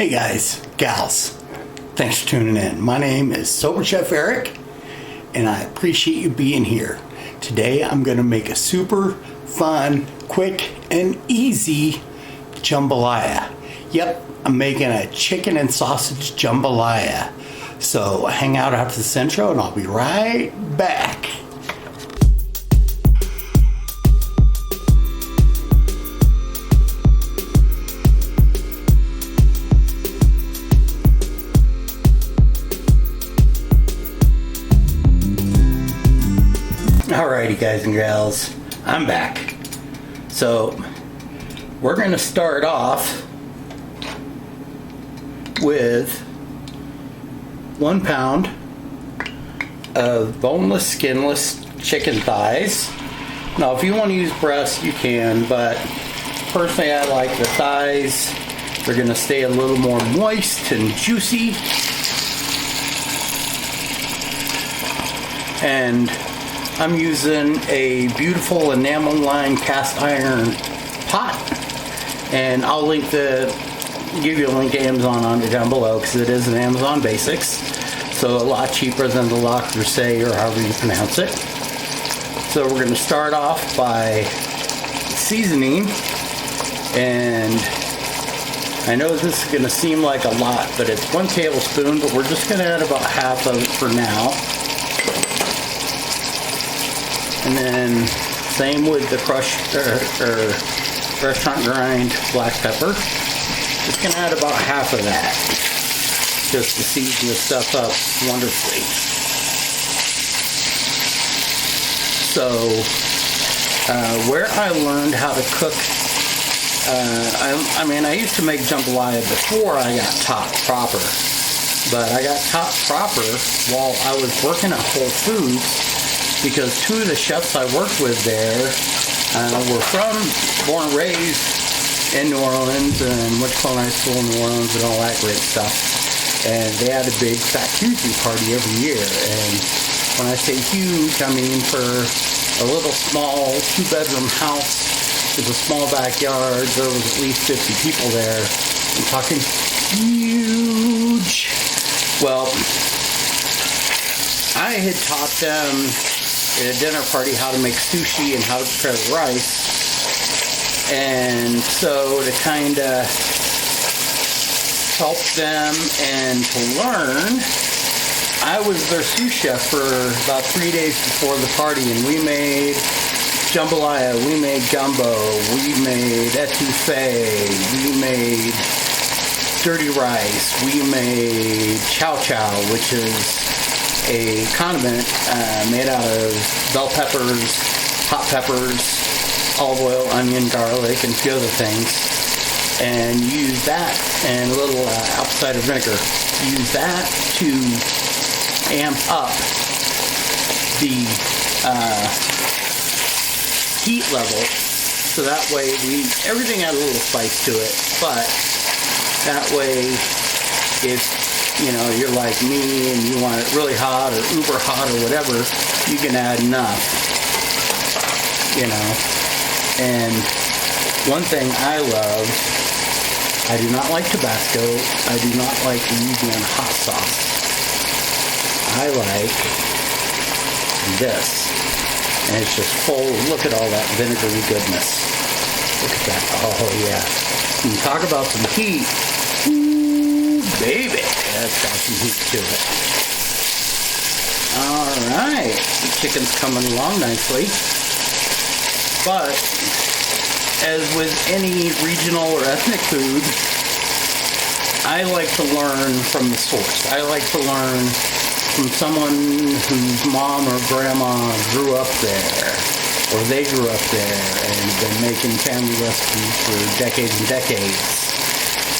Hey guys, gals, thanks for tuning in. My name is Sober Chef Eric, and I appreciate you being here. Today I'm going to make a super fun, quick, and easy jambalaya. Yep, I'm making a chicken and sausage jambalaya. So hang out after this intro and I'll be right back. Alrighty guys and gals, I'm back. So we're going to start off with 1 pound of boneless skinless chicken thighs. Now if you want to use breast you can, but personally I like the thighs. They're going to stay a little more moist and juicy. And I'm using a beautiful enamel line cast iron pot, and I'll give you a link to Amazon on it down below because it is an Amazon Basics, so a lot cheaper than the La Crusade or however you pronounce it. So we're going to start off by seasoning, and I know this is going to seem like a lot, but it's 1 tablespoon, but we're just going to add about half of it for now. And then same with the crushed or restaurant grind black pepper. Just gonna add about half of that, just to season the stuff up wonderfully. So where I learned how to cook, I mean I used to make jambalaya before I got taught proper, but I got taught proper while I was working at Whole Foods. Because 2 of the chefs I worked with there were born and raised in New Orleans and went to culinary school in New Orleans and all that great stuff. And they had a big fat Tuesday party every year. And when I say huge, I mean for a little small 2-bedroom house with a small backyard, there was at least 50 people there. I'm talking huge. Well, I had taught them at a dinner party how to make sushi and how to prepare the rice, and so to kind of help them and to learn, I was their sous chef for about 3 days before the party, and we made jambalaya, we made gumbo, we made etouffee, we made dirty rice, we made chow chow, which is a condiment made out of bell peppers, hot peppers, olive oil, onion, garlic, and a few other things. And use that and a little apple cider vinegar. Use that to amp up the heat level, so that way everything had a little spice to it. But that way, if you know, you're like me and you want it really hot or uber hot or whatever, you can add enough, you know. And one thing I love, I do not like Tabasco. I do not like Louisiana hot sauce. I like this. And it's just full, look at all that vinegary goodness. Look at that, oh yeah. When you talk about some heat, ooh, baby. That's got some heat to it. Alright, the chicken's coming along nicely. But, as with any regional or ethnic food, I like to learn from the source. I like to learn from someone whose mom or grandma grew up there, or they grew up there and have been making family recipes for decades and decades.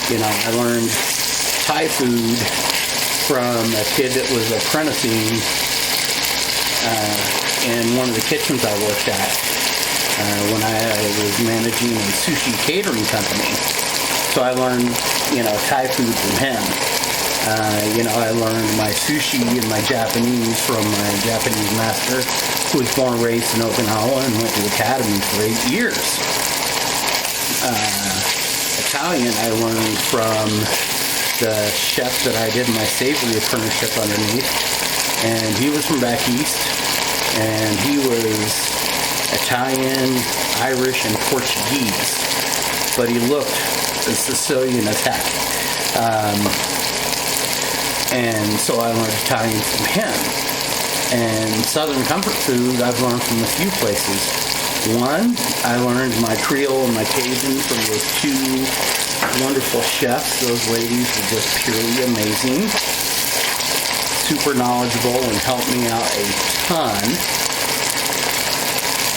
You know, I learned Thai food from a kid that was apprenticing in one of the kitchens I worked at when I was managing a sushi catering company. So I learned, you know, Thai food from him. You know, I learned my sushi and my Japanese from my Japanese master, who was born and raised in Okinawa and went to the academy for 8 years. Italian I learned from the chef that I did my savory apprenticeship underneath, and he was from back east, and he was Italian, Irish, and Portuguese, but he looked as Sicilian as heck. And so I learned Italian from him. And Southern comfort food I've learned from a few places. One, I learned my Creole and my Cajun from those two wonderful chefs. Those ladies were just purely amazing, super knowledgeable, and helped me out a ton.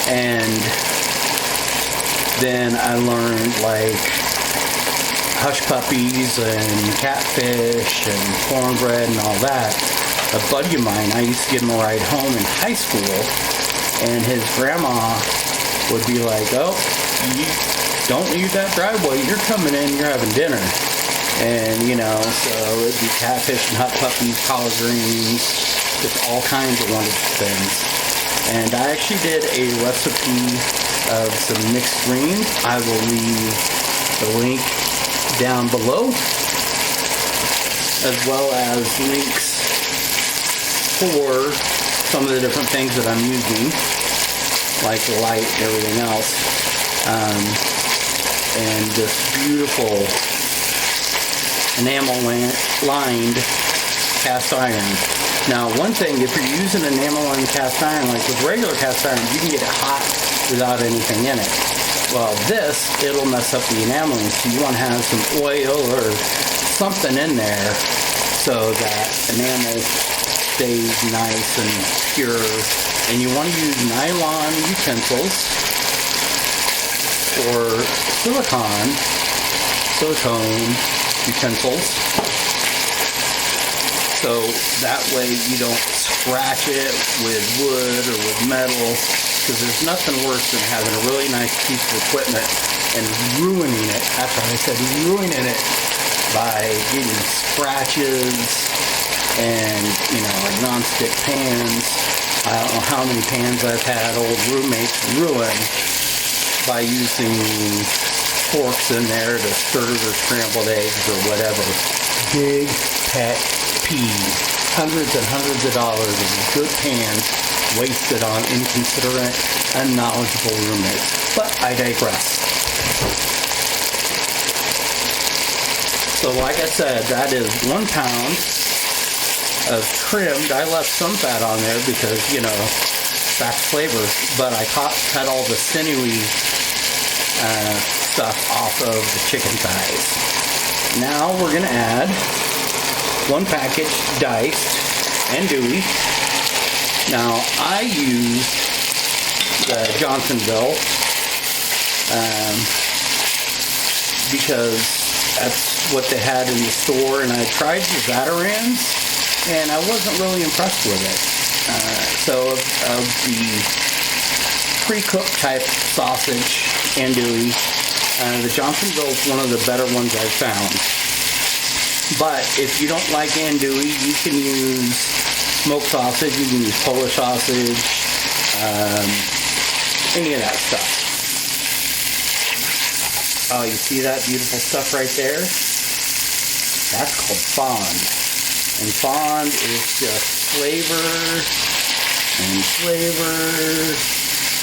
And then I learned like hush puppies and catfish and cornbread and all that. A buddy of mine, I used to give him a ride home in high school, and his grandma would be like, oh, you don't leave that driveway, you're coming in, you're having dinner. And, you know, so it'd be catfish and hot puppies, collard greens, just all kinds of wonderful things. And I actually did a recipe of some mixed greens. I will leave the link down below, as well as links for some of the different things that I'm using, like light and everything else. And this beautiful enamel-lined cast iron. Now, one thing, if you're using enamel-lined cast iron, like with regular cast iron, you can get it hot without anything in it. Well, this, it'll mess up the enameling, so you want to have some oil or something in there so that enamel stays nice and pure. And you want to use nylon utensils or silicone utensils, so that way you don't scratch it with wood or with metal, because there's nothing worse than having a really nice piece of equipment and ruining it, after I said ruining it, by getting scratches and, you know, like non-stick pans. I don't know how many pans I've had old roommates ruin by using forks in there to stir their scrambled eggs or whatever. Big pet peeve. Hundreds and hundreds of dollars of good pans wasted on inconsiderate, unknowledgeable roommates. But I digress. So like I said, that is 1 pound of trimmed. I left some fat on there because, you know, that's flavor, but I cut all the sinewy stuff off of the chicken thighs. Now we're going to add 1 package diced andouille. Now I use the Johnsonville because that's what they had in the store, and I tried the Zatarans and I wasn't really impressed with it. So of the pre-cooked type sausage andouille, the Johnsonville is one of the better ones I've found. But if you don't like andouille, you can use smoked sausage, you can use Polish sausage, any of that stuff. Oh, you see that beautiful stuff right there? That's called fond. And fond is just flavor and flavor.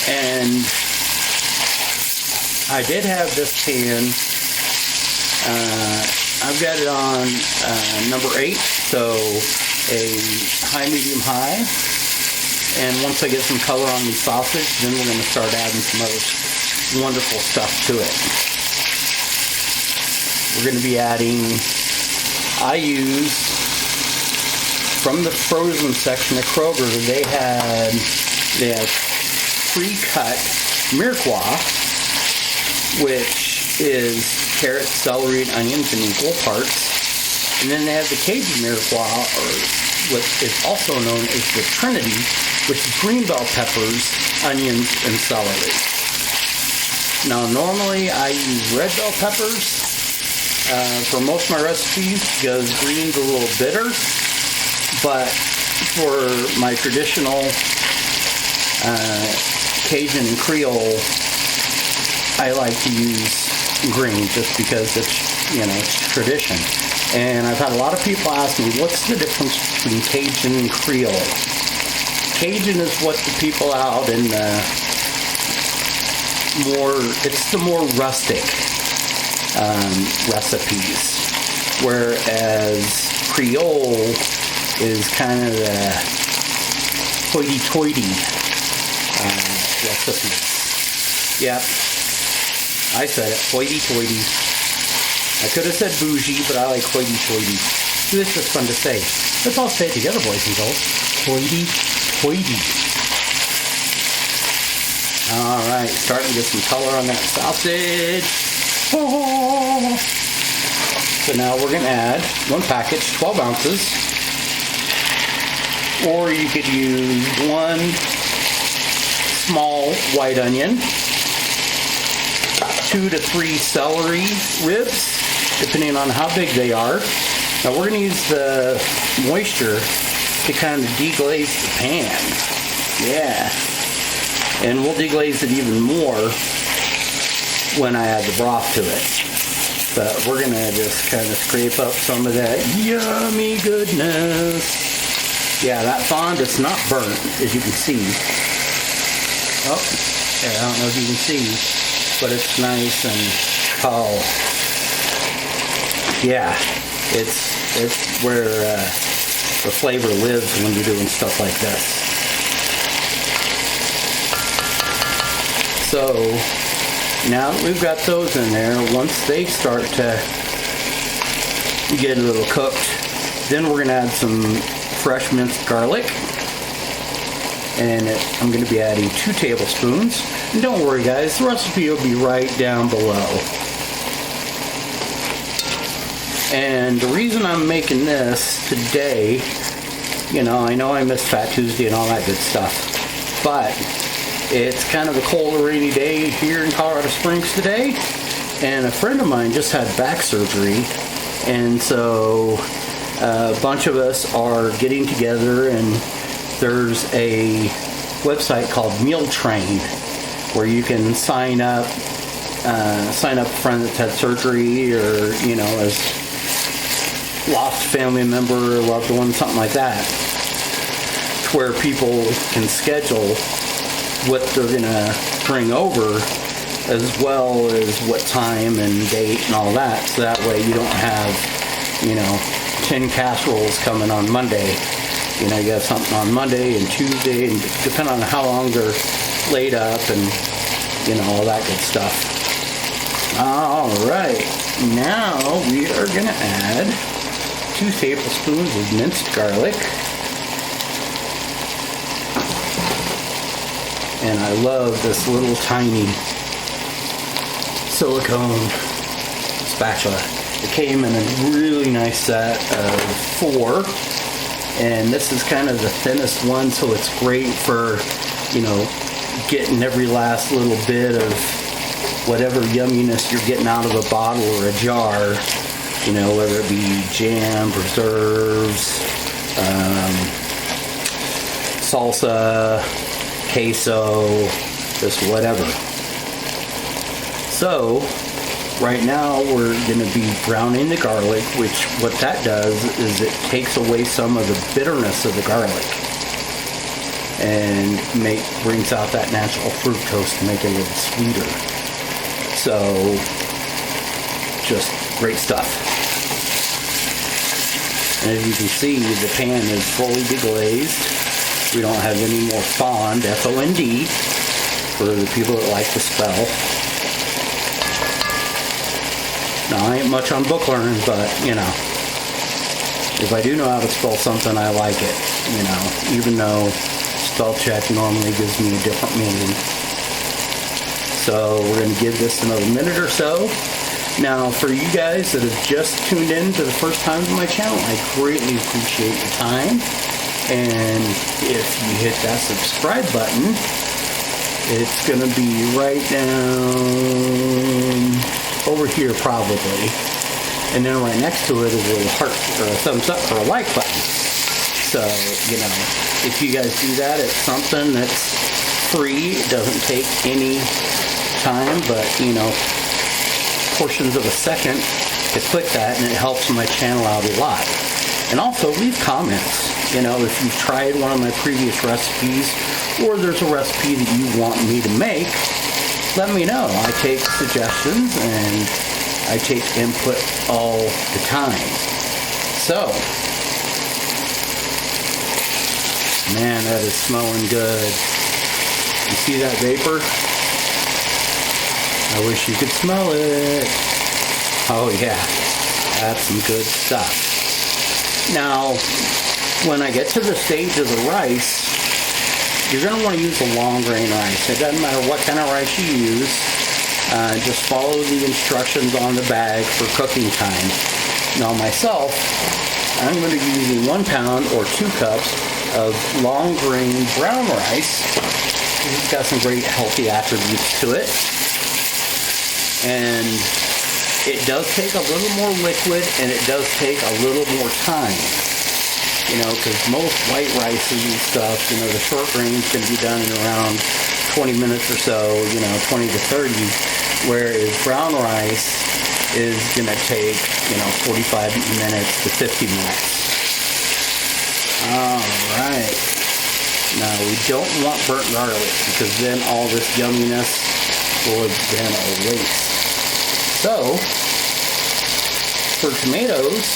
And I did have this pan. I've got it on number 8, so a high, medium, high. And once I get some color on the sausage, then we're going to start adding some other wonderful stuff to it. We're going to be adding, I use, from the frozen section of Kroger, they have pre-cut Mirequiox, which is carrots, celery, and onions in equal parts. And then they have the Cajun Mirequiox, or what is also known as the Trinity, which is green bell peppers, onions, and celery. Now, normally I use red bell peppers for most of my recipes because green's a little bitter. But for my traditional Cajun and Creole, I like to use green just because it's, you know, it's tradition. And I've had a lot of people ask me, what's the difference between Cajun and Creole? Cajun is what the people out in the more rustic recipes, whereas Creole is kind of the hoity-toity recipes. Yep, I said it, hoity-toity. I could have said bougie, but I like hoity-toity. It's just fun to say. Let's all say it together, boys and girls. Hoity-toity. All right, starting to get some color on that sausage. Oh. So now we're going to add one package, 12 ounces. Or you could use one small white onion, 2 to 3 celery ribs, depending on how big they are. Now we're going to use the moisture to kind of deglaze the pan. Yeah. And we'll deglaze it even more when I add the broth to it. But we're going to just kind of scrape up some of that yummy goodness. Yeah, that fond is not burnt, as you can see. Oh, okay, I don't know if you can see, but it's nice and yeah, it's where the flavor lives when you're doing stuff like this. So now that we've got those in there, once they start to get a little cooked, then we're going to add some fresh minced garlic. And I'm going to be adding 2 tablespoons. And don't worry guys, the recipe will be right down below. And the reason I'm making this today, I know I missed Fat Tuesday and all that good stuff, but it's kind of a cold, rainy day here in Colorado Springs today, and a friend of mine just had back surgery, and so a bunch of us are getting together, and there's a website called Meal Train where you can sign up a friend that's had surgery, or as lost family member or loved one, something like that, to where people can schedule what they're gonna bring over, as well as what time and date and all that, so that way you don't have 10 casseroles coming on Monday. You have something on Monday and Tuesday, and depending on how long they're laid up, and all that good stuff. All right, now we are gonna add 2 tablespoons of minced garlic. And I love this little tiny silicone spatula. It came in a really nice set of 4. And this is kind of the thinnest one, so it's great for, getting every last little bit of whatever yumminess you're getting out of a bottle or a jar. Whether it be jam, preserves, salsa, queso, just whatever. So right now we're going to be browning the garlic, which what that does is it takes away some of the bitterness of the garlic and brings out that natural fructose to make it a little sweeter. So just great stuff. And as you can see, the pan is fully deglazed. We don't have any more fond, F-O-N-D, for the people that like to spell. Now, I ain't much on book learning, but, if I do know how to spell something, I like it, even though spell check normally gives me a different meaning. So we're going to give this another minute or so. Now, for you guys that have just tuned in to the first time to my channel, I greatly appreciate your time. And if you hit that subscribe button, it's going to be right down over here probably. And then right next to it is a little heart or a thumbs up or a like button. So, if you guys do that, it's something that's free. It doesn't take any time, but, portions of a second to click that, and it helps my channel out a lot. And also leave comments. You know, if you've tried one of my previous recipes, or there's a recipe that you want me to make, let me know. I take suggestions and I take input all the time. So, man, that is smelling good. You see that vapor? I wish you could smell it. Oh yeah, that's some good stuff. Now, when I get to the stage of the rice, you're going to want to use a long grain rice. It doesn't matter what kind of rice you use. Just follow the instructions on the bag for cooking time. Now myself, I'm going to be using 1 pound or 2 cups of long grain brown rice. It's got some great healthy attributes to it. And it does take a little more liquid, and it does take a little more time. You know, because most white rices and stuff, you know, the short grains can be done in around 20 minutes or so, you know, 20 to 30, whereas brown rice is going to take, you know, 45 minutes to 50 minutes. Alright. Now, we don't want burnt garlic, because then all this yumminess will have been a waste. So, for tomatoes,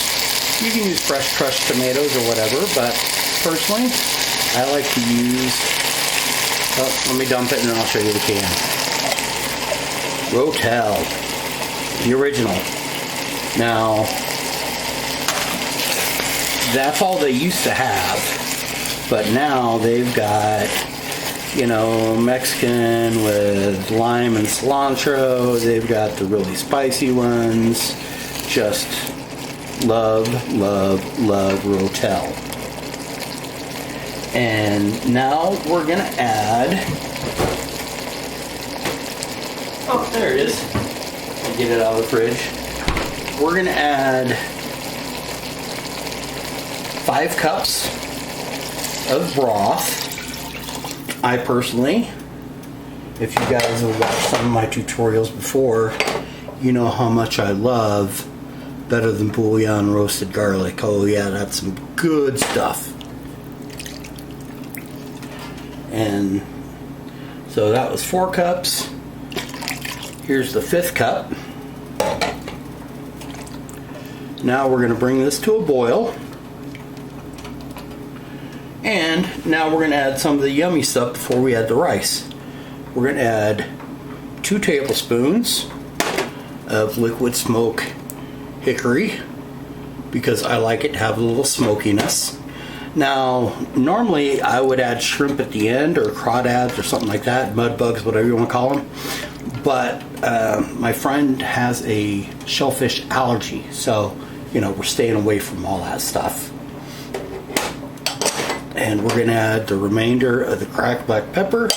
you can use fresh crushed tomatoes or whatever, but personally, I like to use, let me dump it and then I'll show you the can. Rotel, the original. Now, that's all they used to have, but now they've got, you know, Mexican with lime and cilantro. They've got the really spicy ones. Just love, love, love Rotel. And now we're going to add, oh, there it is. I'll get it out of the fridge. We're going to add 5 cups of broth. I personally, if you guys have watched some of my tutorials before, you know how much I love better than bouillon roasted garlic. Oh yeah, that's some good stuff. And so that was 4 cups. Here's the 5th cup. Now we're going to bring this to a boil. And now we're going to add some of the yummy stuff before we add the rice. We're going to add 2 tablespoons of Liquid Smoke Hickory, because I like it to have a little smokiness. Now, normally I would add shrimp at the end, or crawdads or something like that, mud bugs, whatever you want to call them. But my friend has a shellfish allergy, so, you know, we're staying away from all that stuff. And we're going to add the remainder of the cracked black pepper.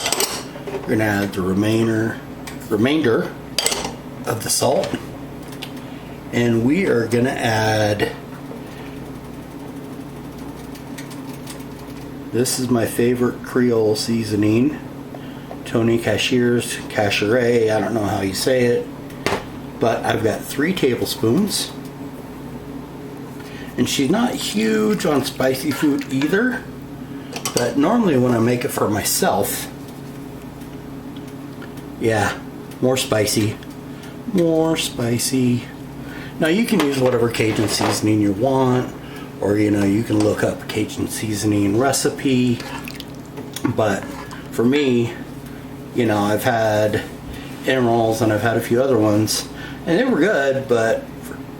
We're going to add the remainder of the salt. And we are going to add, this is my favorite Creole seasoning, Tony Cashier's Cacheray, I don't know how you say it, but I've got 3 tablespoons. And she's not huge on spicy food either, but normally when I make it for myself, yeah, more spicy. Now you can use whatever Cajun seasoning you want, or you know, you can look up Cajun seasoning recipe. But for me, you know, I've had Enamel's and I've had a few other ones, and they were good, but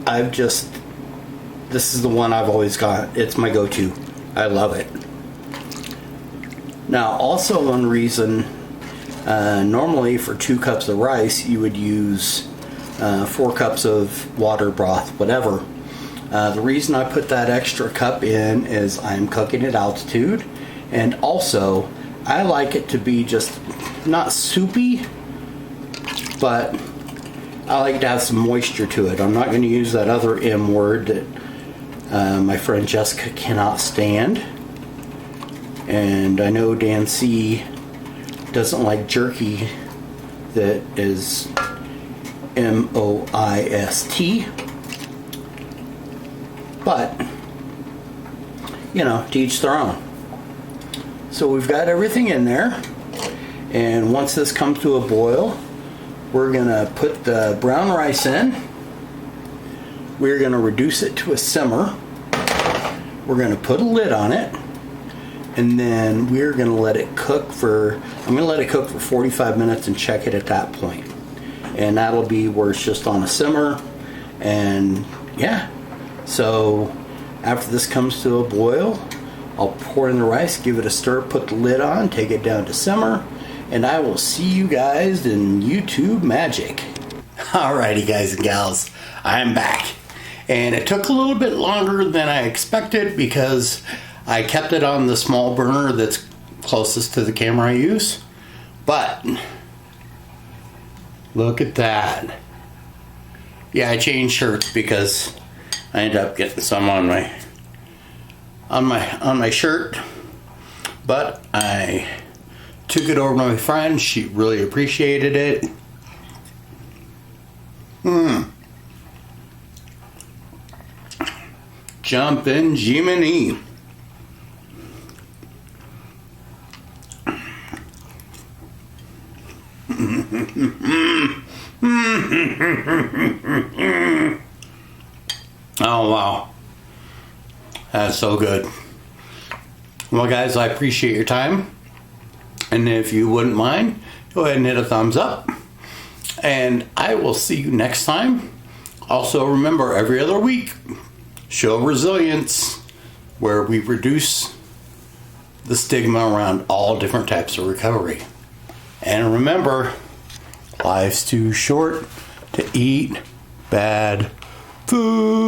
this is the one I've always got. It's my go-to. I love it. Now, also one reason, normally for 2 cups of rice, you would use 4 cups of water, broth, whatever. The reason I put that extra cup in is I'm cooking at altitude, and also I like it to be just not soupy, but I like to have some moisture to it. I'm not going to use that other M word that my friend Jessica cannot stand, and I know Dan C doesn't like jerky that is moist. But, you know, to each their own. So we've got everything in there. And once this comes to a boil, we're gonna put the brown rice in. We're gonna reduce it to a simmer. We're gonna put a lid on it. And then we're gonna let it cook I'm gonna let it cook for 45 minutes and check it at that point. And that'll be where it's just on a simmer. And yeah, so after this comes to a boil, I'll pour in the rice, give it a stir, put the lid on, take it down to simmer, and I will see you guys in YouTube magic. Alrighty guys and gals, I'm back. And it took a little bit longer than I expected because I kept it on the small burner that's closest to the camera I use. But look at that. Yeah, I changed shirts because I ended up getting some on my shirt. But I took it over to my friend. She really appreciated it. Jumpin' Jiminy. Oh wow, that's so good. Well guys, I appreciate your time, and if you wouldn't mind, go ahead and hit a thumbs up, and I will see you next time. Also remember, every other week, show resilience, where we reduce the stigma around all different types of recovery. And remember, life's too short to eat bad food.